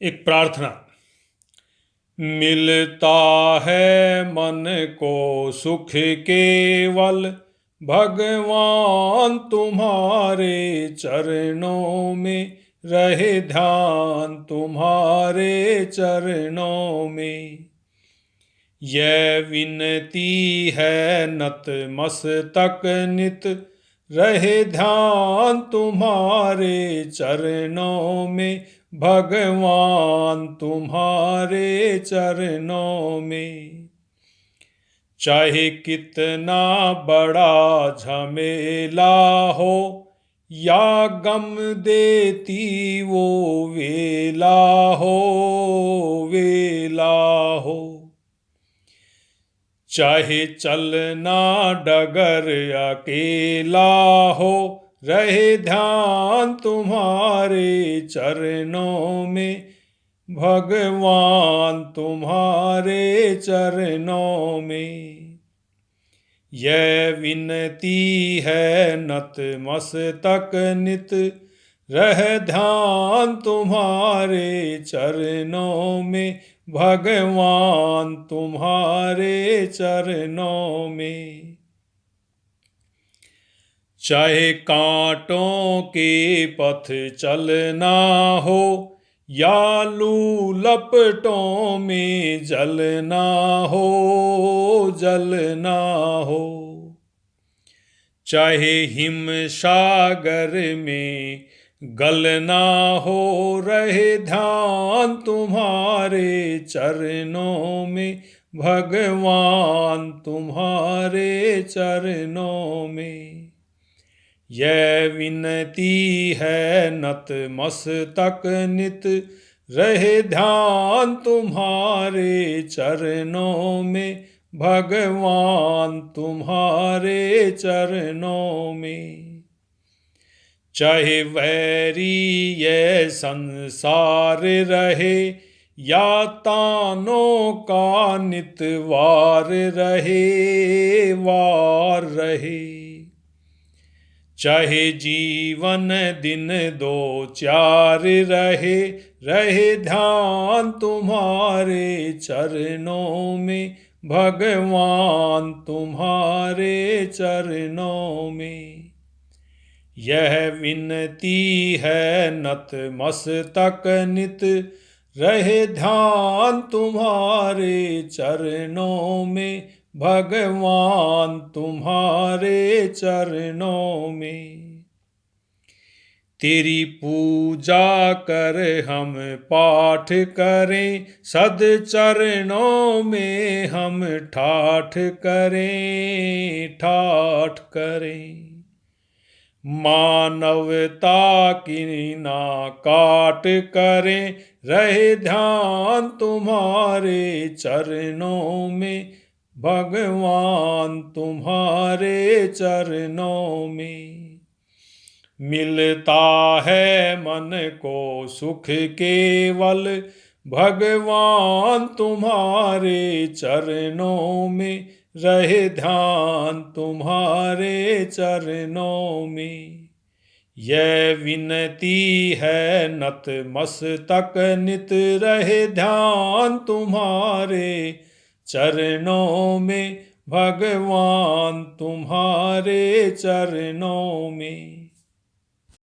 एक प्रार्थना। मिलता है मन को सुख केवल भगवान तुम्हारे चरणों में, रहे ध्यान तुम्हारे चरणों में। यह विनती है नत मस्तक नित, रहे ध्यान तुम्हारे चरणों में, भगवान तुम्हारे चरणों में। चाहे कितना बड़ा झमेला हो या गम देती वो वेला हो, वेला हो। चाहे चलना डगर अकेला हो, रहे ध्यान तुम्हारे चरणों में, भगवान तुम्हारे चरणों में। यह विनती है नत मस्तक नित, रह ध्यान तुम्हारे चरणों में, भगवान तुम्हारे चरणों में। चाहे कांटों के पथ चलना हो या लू लपटों में जलना हो, जलना हो। चाहे हिम सागर में गलना हो, रहे ध्यान तुम्हारे चरणों में, भगवान तुम्हारे चरणों में। यह विनती है नत मस्तक नित, रहे ध्यान तुम्हारे चरणों में, भगवान तुम्हारे चरणों में। चाहे वैरी ये संसार रहे या तानों का नित वार रहे, वार रहे। चाहे जीवन दिन दो चार रहे, रहे ध्यान तुम्हारे चरणों में, भगवान तुम्हारे चरणों में। यह विनती है नत मस्तक नित, रहे ध्यान तुम्हारे चरणों में, भगवान तुम्हारे चरणों में। तेरी पूजा कर हम पाठ करें, सद चरणों में हम ठाठ करें, ठाठ करें। मानवता की ना काट करें, रहे ध्यान तुम्हारे चरणों में, भगवान तुम्हारे चरणों में। मिलता है मन को सुख केवल भगवान तुम्हारे चरणों में, रहे ध्यान तुम्हारे चरणों में। यह विनती है नत मस्तक नित, रहे ध्यान तुम्हारे चरणों में, भगवान तुम्हारे चरणों में।